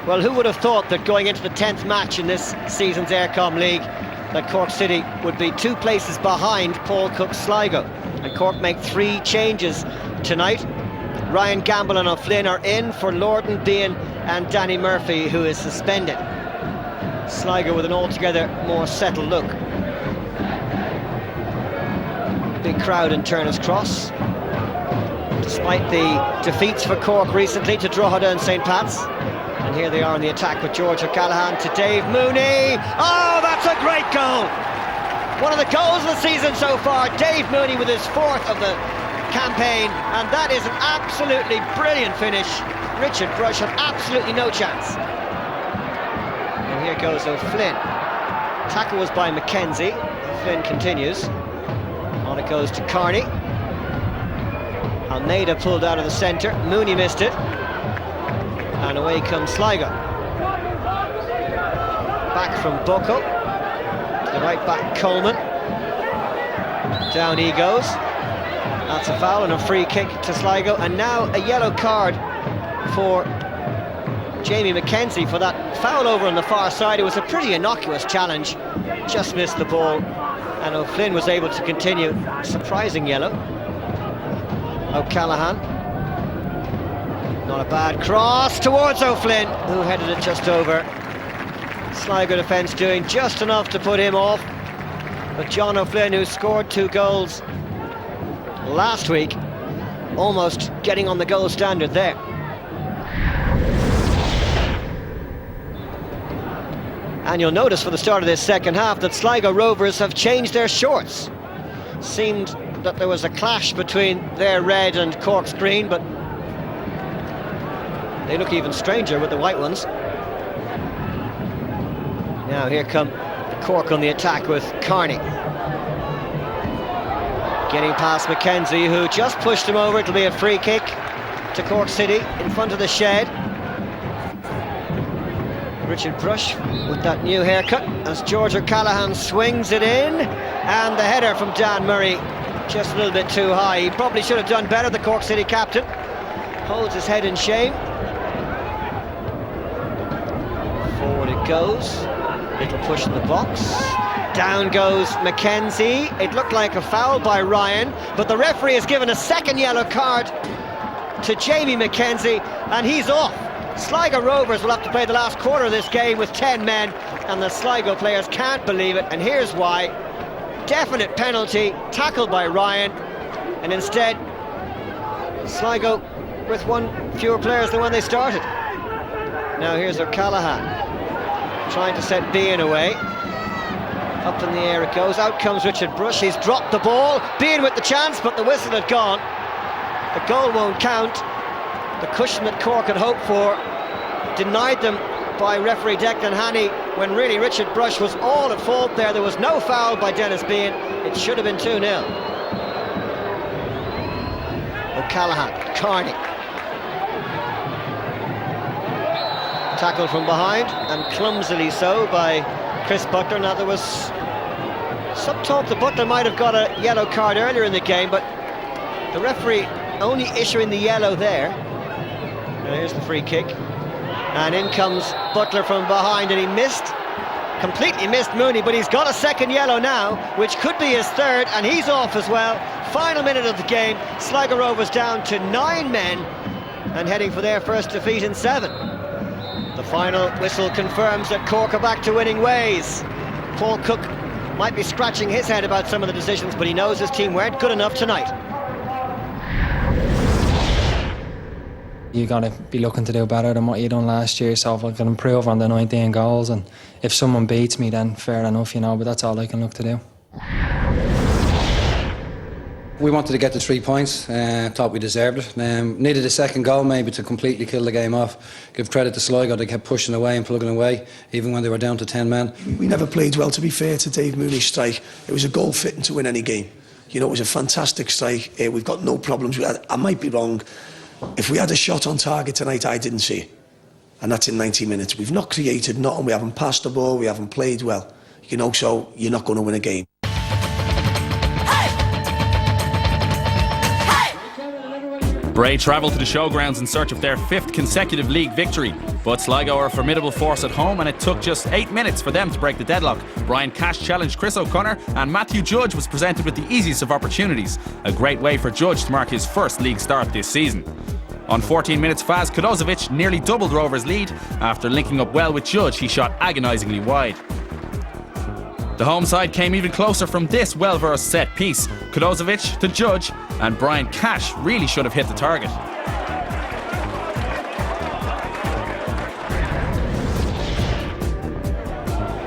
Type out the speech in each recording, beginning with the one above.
Well, who would have thought that going into the 10th match in this season's Aircom League that Cork City would be 2 places behind Paul Cook's Sligo, and Cork make 3 changes tonight. Ryan Gamble and O'Flynn are in for Lordan, Behan and Danny Murphy, who is suspended. Sligo with an altogether more settled look. Big crowd in Turner's Cross, despite the defeats for Cork recently to Drogheda and St. Pat's. And here they are in the attack with George O'Callaghan to Dave Mooney. Oh, that's a great goal! One of the goals of the season so far. Dave Mooney with his 4th of the campaign, and that is an absolutely brilliant finish. Richard Brush had absolutely no chance. And here goes O'Flynn. Tackle was by Mackenzie. O'Flynn continues. On it goes to Carney. Almeida pulled out of the centre. Mooney missed it. And away comes Sligo. Back from Buckle. To the right back, Coleman. Down he goes. That's a foul and a free kick to Sligo. And now a yellow card for Jamie Mackenzie for that foul over on the far side. It was a pretty innocuous challenge. Just missed the ball. And O'Flynn was able to continue. Surprising yellow. O'Callaghan. Not a bad cross towards O'Flynn, who headed it just over. Sligo defence doing just enough to put him off. But John O'Flynn, who scored 2 goals last week, almost getting on the goal standard there. And you'll notice for the start of this second half that Sligo Rovers have changed their shorts. Seemed that there was a clash between their red and Cork's green, but they look even stranger with the white ones. Now here come Cork on the attack with Carney. Getting past Mackenzie, who just pushed him over. It'll be a free kick to Cork City in front of the shed. Richard Brush with that new haircut as George O'Callaghan swings it in. And the header from Dan Murray just a little bit too high. He probably should have done better, the Cork City captain. Holds his head in shame. Forward it goes. Little push in the box. Down goes Mackenzie. It looked like a foul by Ryan, but the referee has given a second yellow card to Jamie Mackenzie, and he's off. Sligo Rovers will have to play the last quarter of this game with 10 men, and the Sligo players can't believe it, and here's why. Definite penalty, tackled by Ryan, and instead Sligo with 1 fewer players than when they started. Now here's O'Callaghan trying to set Behan away. Up in the air it goes, out comes Richard Brush. He's dropped the ball, Behan with the chance, but the whistle had gone. The goal won't count. The cushion that Cork had hoped for denied them by referee Declan Haney, when really Richard Brush was all at fault there. There was no foul by Dennis Behan. It should have been 2-0. O'Callaghan, Carney. Tackled from behind, and clumsily so by Chris Butler. Now there was some talk that Butler might have got a yellow card earlier in the game, but the referee only issuing the yellow there. Now here's the free kick, and in comes Butler from behind, and he completely missed Mooney, but he's got a second yellow now, which could be his 3rd, and he's off as well. Final minute of the game, Sligo Rovers down to 9 men and heading for their first defeat in 7. The final whistle confirms that Cork are back to winning ways. Paul Cook might be scratching his head about some of the decisions, but he knows his team weren't good enough tonight. You got to be looking to do better than what you done last year, so if I can improve on the 19 goals, and if someone beats me then fair enough, but that's all I can look to do. We wanted to get the 3 points, thought we deserved it. Needed a second goal maybe to completely kill the game off. Give credit to Sligo, they kept pushing away and plugging away, even when they were down to 10 men. We never played well, to be fair to Dave Mooney's strike. It was a goal fitting to win any game. It was a fantastic strike. We've got no problems with that. I might be wrong. If we had a shot on target tonight, I didn't see it. And that's in 90 minutes. We've not created nothing, we haven't passed the ball, we haven't played well. So you're not going to win a game. Bray travelled to the showgrounds in search of their 5th consecutive league victory, but Sligo are a formidable force at home and it took just 8 minutes for them to break the deadlock. Brian Cash challenged Chris O'Connor and Matthew Judge was presented with the easiest of opportunities. A great way for Judge to mark his first league start this season. On 14 minutes, Faz Kudozovic nearly doubled Rovers' lead. After linking up well with Judge, he shot agonisingly wide. The home side came even closer from this well-versed set piece. Kudozovic to Judge, and Brian Cash really should have hit the target.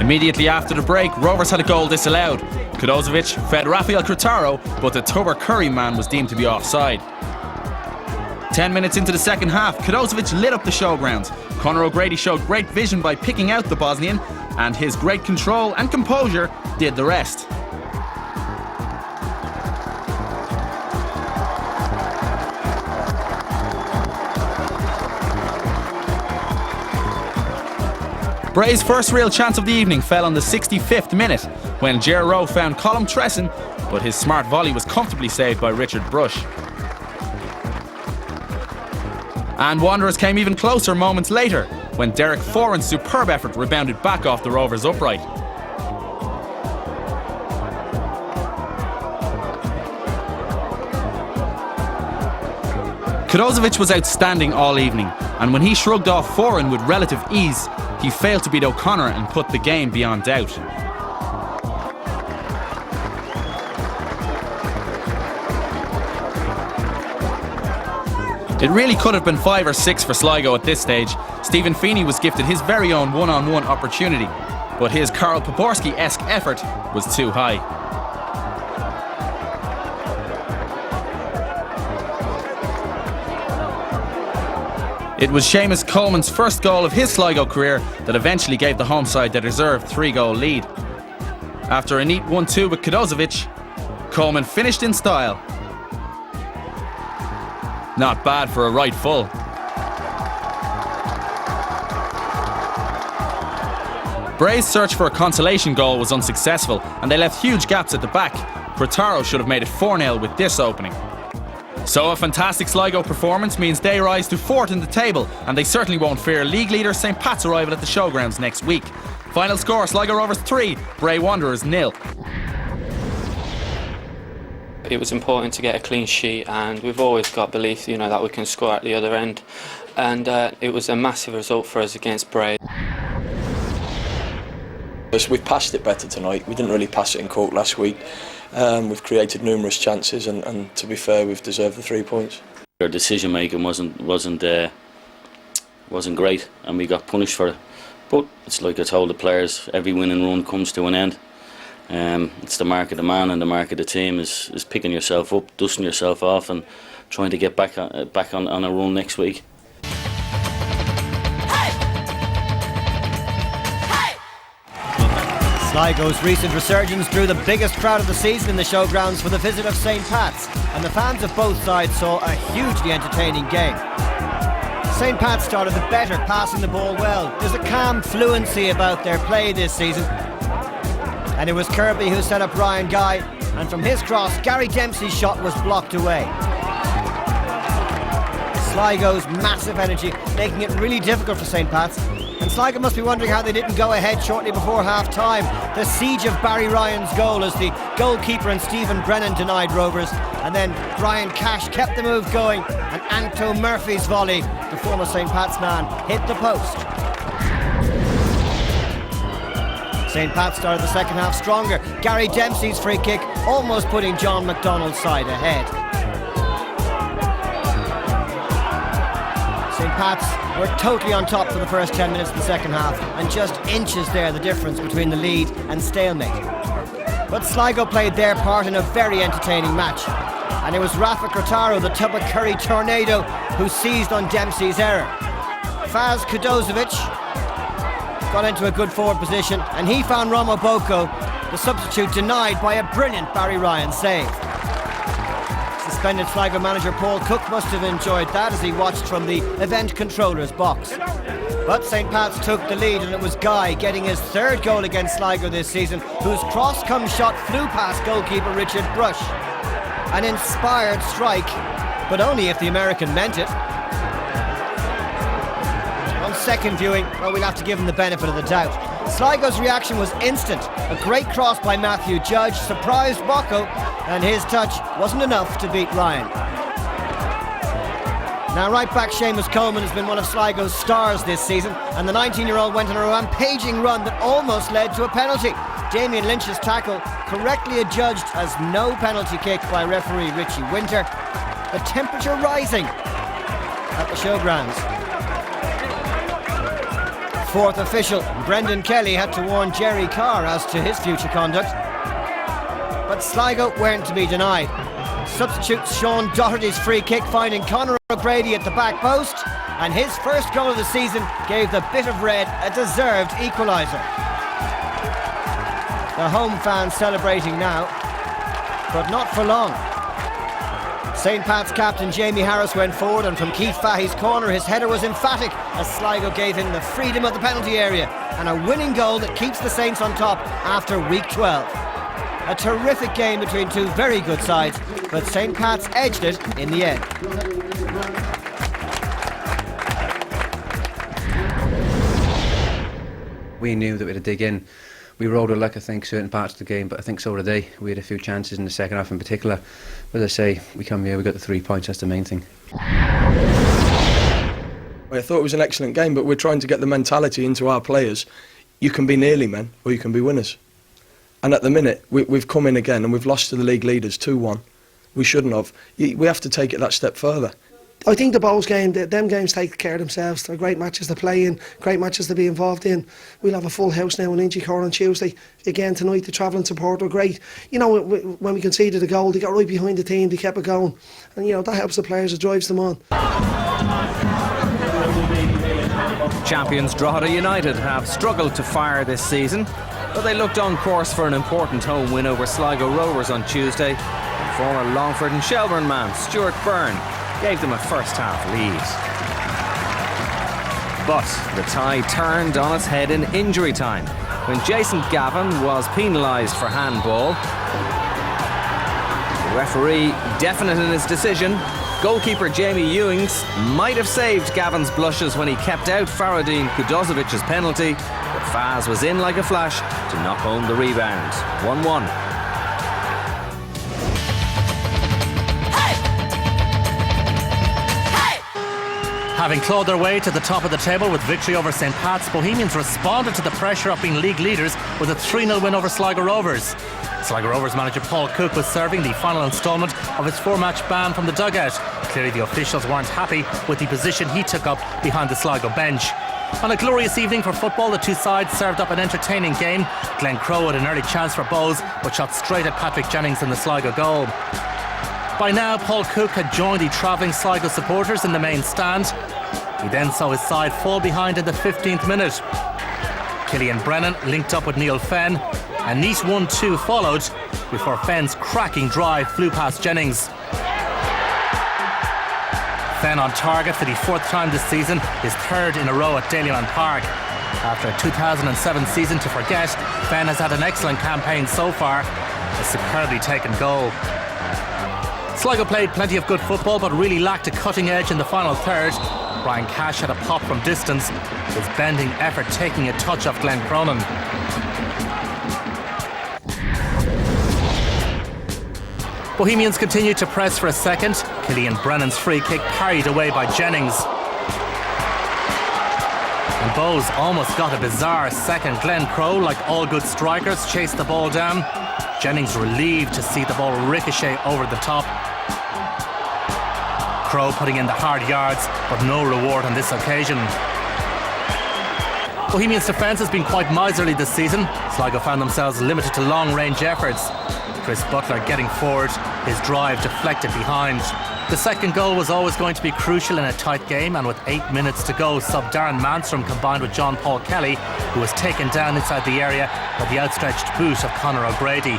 Immediately after the break, Rovers had a goal disallowed. Kudozovic fed Rafael Crotaro, but the Tubber Curry man was deemed to be offside. 10 minutes into the second half, Kudozovic lit up the showgrounds. Conor O'Grady showed great vision by picking out the Bosnian, and his great control and composure did the rest. Bray's first real chance of the evening fell on the 65th minute when Ger Rowe found Colm Tresson, but his smart volley was comfortably saved by Richard Brush. And Wanderers came even closer moments later when Derek Foran's superb effort rebounded back off the Rovers' upright. Kudozovic was outstanding all evening, and when he shrugged off Foran with relative ease, he failed to beat O'Connor and put the game beyond doubt. It really could have been 5 or 6 for Sligo at this stage. Stephen Feeney was gifted his very own one-on-one opportunity, but his Karl Poborski-esque effort was too high. It was Seamus Coleman's first goal of his Sligo career that eventually gave the home side their deserved 3-goal lead. After a neat 1-2 with Kudozovic, Coleman finished in style. Not bad for a right full. Bray's search for a consolation goal was unsuccessful and they left huge gaps at the back. Crotaro should have made it 4-0 with this opening. So a fantastic Sligo performance means they rise to 4th in the table and they certainly won't fear league leader St Pat's arrival at the showgrounds next week. Final score, Sligo Rovers 3, Bray Wanderers 0. It was important to get a clean sheet and we've always got belief, that we can score at the other end. And it was a massive result for us against Bray. We've passed it better tonight. We didn't really pass it in Cork last week. We've created numerous chances and to be fair, we've deserved the 3 points. Our decision making wasn't great and we got punished for it. But it's like I told the players, every winning run comes to an end. It's the mark of the man and the mark of the team is picking yourself up, dusting yourself off and trying to get back on a run next week. Sligo's recent resurgence drew the biggest crowd of the season in the showgrounds for the visit of St Pat's, and the fans of both sides saw a hugely entertaining game. St Pat's started the better, passing the ball well. There's a calm fluency about their play this season. And it was Kirby who set up Ryan Guy, and from his cross, Gary Dempsey's shot was blocked away. Sligo's massive energy making it really difficult for St Pat's, and Sligo must be wondering how they didn't go ahead shortly before half-time. The siege of Barry Ryan's goal as the goalkeeper and Stephen Brennan denied Rovers, and then Brian Cash kept the move going, and Anto Murphy's volley, the former St Pat's man, hit the post. St Pat started the second half stronger. Gary Dempsey's free kick almost putting John McDonald's side ahead. St Pat's were totally on top for the first 10 minutes of the second half, and just inches there the difference between the lead and stalemate. But Sligo played their part in a very entertaining match, and it was Rafa Crotaro, the Tubber Curry tornado, who seized on Dempsey's error. Faz Kudozovic got into a good forward position and he found Romo Boko, the substitute, denied by a brilliant Barry Ryan save. Suspended Sligo manager Paul Cook must have enjoyed that as he watched from the event controller's box. But St Pat's took the lead and it was Guy getting his 3rd goal against Sligo this season, whose cross-come shot flew past goalkeeper Richard Brush. An inspired strike but only if the American meant it. On second viewing, well, we'll have to give him the benefit of the doubt. Sligo's reaction was instant. A great cross by Matthew Judge surprised Bocco, and his touch wasn't enough to beat Ryan. Now right back Seamus Coleman has been one of Sligo's stars this season, and the 19-year-old went on a rampaging run that almost led to a penalty. Damien Lynch's tackle correctly adjudged as no penalty kick by referee Richie Winter. The temperature rising at the showgrounds. Fourth official, Brendan Kelly, had to warn Jerry Carr as to his future conduct. But Sligo weren't to be denied. Substitute Sean Doherty's free kick finding Conor O'Grady at the back post, and his first goal of the season gave the Bit of Red a deserved equaliser. The home fans celebrating now, but not for long. St. Pat's captain Jamie Harris went forward, and from Keith Fahey's corner his header was emphatic as Sligo gave him the freedom of the penalty area and a winning goal that keeps the Saints on top after week 12. A terrific game between two very good sides, but St. Pat's edged it in the end. We knew that we had to dig in. We rode our luck, I think, certain parts of the game, but I think so did they. We had a few chances in the second half in particular. But as I say, we come here, we got the 3 points, that's the main thing. I thought it was an excellent game, but we're trying to get the mentality into our players. You can be nearly men, or you can be winners. And at the minute, we've come in again and we've lost to the league leaders 2-1. We shouldn't have. We have to take it that step further. I think the Bowls game, them games take care of themselves. They're great matches to play in, great matches to be involved in. We'll have a full house now in Inchicore on Tuesday. Again tonight, the travelling support were great. You know, when we conceded a goal, they got right behind the team, they kept it going. And, you know, that helps the players, it drives them on. Champions Drogheda United have struggled to fire this season, but they looked on course for an important home win over Sligo Rovers on Tuesday. And former Longford and Shelbourne man Stuart Byrne gave them a first-half lead. But the tie turned on its head in injury time when Jason Gavin was penalised for handball. The referee definite in his decision. Goalkeeper Jamie Ewings might have saved Gavin's blushes when he kept out Faradine Kudosevic's penalty, but Faz was in like a flash to knock home the rebound. 1-1. Having clawed their way to the top of the table with victory over St. Pat's, Bohemians responded to the pressure of being league leaders with a 3-0 win over Sligo Rovers. Sligo Rovers manager Paul Cook was serving the final instalment of his 4-match ban from the dugout. Clearly the officials weren't happy with the position he took up behind the Sligo bench. On a glorious evening for football, the two sides served up an entertaining game. Glenn Crowe had an early chance for Bowes, but shot straight at Patrick Jennings in the Sligo goal. By now, Paul Cook had joined the travelling Sligo supporters in the main stand. He then saw his side fall behind in the 15th minute. Killian Brennan linked up with Neil Fenn. A neat 1-2 followed before Fenn's cracking drive flew past Jennings. Fenn on target for the 4th time this season, his 3rd in a row at Daleyland Park. After a 2007 season to forget, Fenn has had an excellent campaign so far, a superbly taken goal. Sligo played plenty of good football but really lacked a cutting edge in the final third. Brian Cash had a pop from distance, his bending effort taking a touch off Glenn Cronin. Bohemians continued to press for a second. Killian Brennan's free kick parried away by Jennings. And Bowes almost got a bizarre second. Glenn Crowe, like all good strikers, chased the ball down. Jennings relieved to see the ball ricochet over the top. Crowe putting in the hard yards, but no reward on this occasion. Bohemians' defence has been quite miserly this season. Sligo found themselves limited to long-range efforts. Chris Butler getting forward, his drive deflected behind. The second goal was always going to be crucial in a tight game, and with 8 minutes to go, sub Darren Manstrom combined with John Paul Kelly, who was taken down inside the area by the outstretched boot of Conor O'Grady.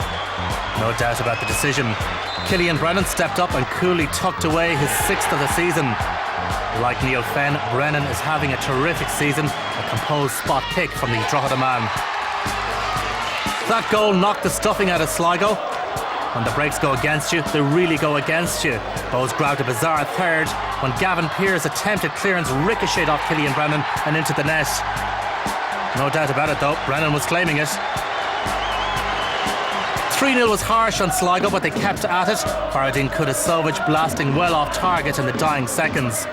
No doubt about the decision. Killian Brennan stepped up and coolly tucked away his 6th of the season. Like Neil Fenn, Brennan is having a terrific season, a composed spot kick from the Drogheda man. That goal knocked the stuffing out of Sligo, When the breaks go against you, they really go against you. Bowes grabbed a bizarre third when Gavin Pear's attempted clearance ricocheted off Killian Brennan and into the net. No doubt about it though, Brennan was claiming it. 3-0 was harsh on Sligo, but they kept at it. Faradine Kudasovich blasting well off target in the dying seconds.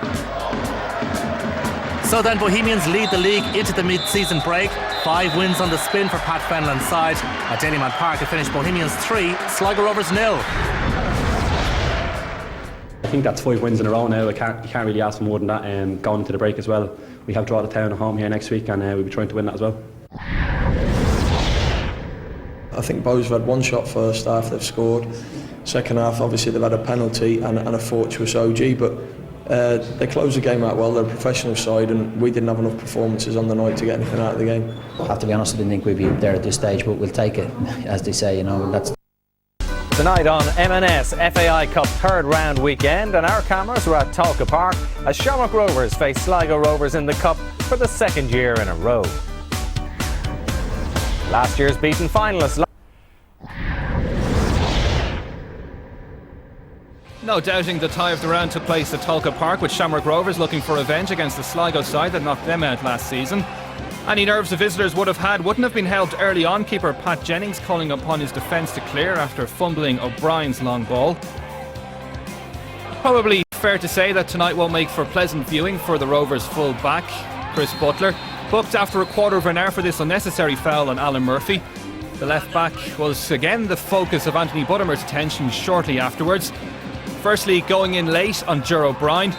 So then Bohemians lead the league into the mid-season break. 5 wins on the spin for Pat Fenlon's side. At Dalymount Park it finished Bohemians 3, Sligo Rovers 0. I think that's 5 wins in a row now. You can't really ask for more than that. Going into the break as well, we have Drogheda Town at home here next week, and we'll be trying to win that as well. I think Bowes have had one shot first half, they've scored. Second half, obviously they've had a penalty and a fortuitous OG, but they closed the game out well. They're a professional side, and we didn't have enough performances on the night to get anything out of the game. I have to be honest, I didn't think we'd be there at this stage, but we'll take it, as they say, you know. That's Tonight on M&S FAI Cup third round weekend, and our cameras were at Talca Park as Shamrock Rovers face Sligo Rovers in the Cup for the second year in a row. Last year's beaten finalists. No doubting the tie of the round took place at Talca Park, with Shamrock Rovers looking for revenge against the Sligo side that knocked them out last season. Any nerves the visitors would have had wouldn't have been helped early on. Keeper Pat Jennings calling upon his defence to clear after fumbling O'Brien's long ball. Probably fair to say that tonight won't make for pleasant viewing for the Rovers full back, Chris Butler, booked after a quarter of an hour for this unnecessary foul on Alan Murphy. The left back was again the focus of Anthony Buttermer's attention shortly afterwards. Firstly, going in late on Ger O'Brien.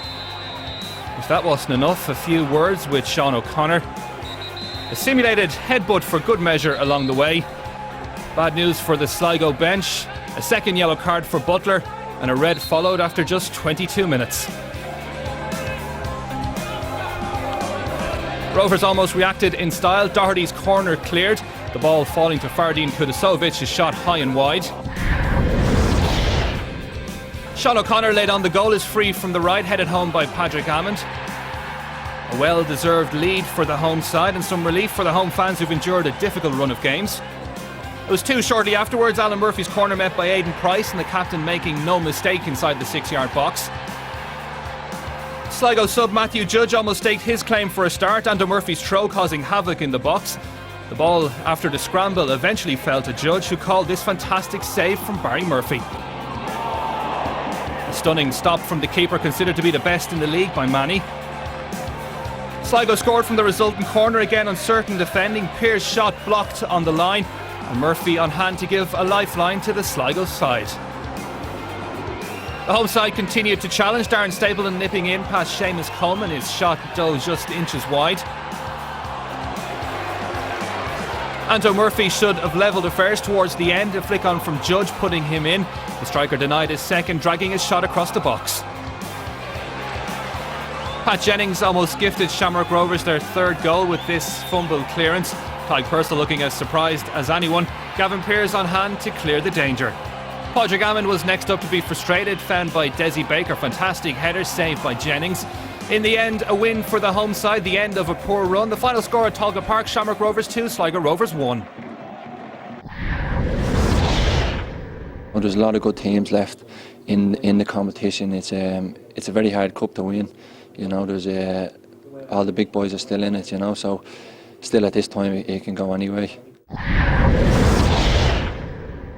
If that wasn't enough, a few words with Sean O'Connor. A simulated headbutt for good measure along the way. Bad news for the Sligo bench. A second yellow card for Butler, and a red followed after just 22 minutes. Rovers almost reacted in style. Doherty's corner cleared, the ball falling to Faradine Kudasovich, is shot high and wide. Sean O'Connor laid on the goal, is free from the right, headed home by Patrick Hammond. A well-deserved lead for the home side and some relief for the home fans who've endured a difficult run of games. It was 2 shortly afterwards. Alan Murphy's corner met by Aidan Price, and the captain making no mistake inside the 6-yard box. Sligo sub Matthew Judge almost staked his claim for a start, and Murphy's throw causing havoc in the box. The ball, after the scramble, eventually fell to Judge, who called this fantastic save from Barry Murphy. A stunning stop from the keeper, considered to be the best in the league by Manny. Sligo scored from the resultant corner, again uncertain defending. Pear's shot blocked on the line, and Murphy on hand to give a lifeline to the Sligo side. The home side continued to challenge. Darren Stapleton nipping in past Seamus Coleman, his shot dove just inches wide. Anto Murphy should have levelled affairs towards the end. A flick on from Judge putting him in. The striker denied his second, dragging his shot across the box. Pat Jennings almost gifted Shamrock Rovers their third goal with this fumble clearance. Tyke Purcell looking as surprised as anyone. Gavin Pear's on hand to clear the danger. Padraig Hammond was next up to be frustrated, found by Desi Baker. Fantastic header saved by Jennings. In the end, a win for the home side, the end of a poor run. The final score at Talca Park, Shamrock Rovers 2, Sligo Rovers 1. Well, there's a lot of good teams left in the competition. It's a very hard cup to win. You know, there's all the big boys are still in it, you know, so still at this time it can go anyway.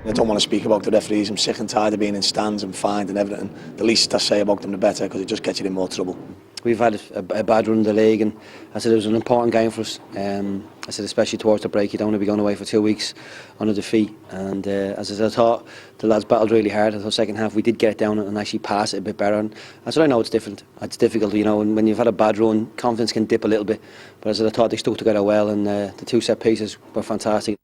I don't want to speak about the referees. I'm sick and tired of being in stands and fined and everything. The least I say about them the better, because it just gets you in more trouble. We've had a bad run in the league, and I said it was an important game for us. I said especially towards the break, you don't want to be going away for 2 weeks on a defeat. And as I said, I thought the lads battled really hard. I thought second half we did get it down and actually pass it a bit better. And I said I know it's different. It's difficult, you know. And when you've had a bad run, confidence can dip a little bit. But as I said, I thought they stuck together well, and the 2 set pieces were fantastic.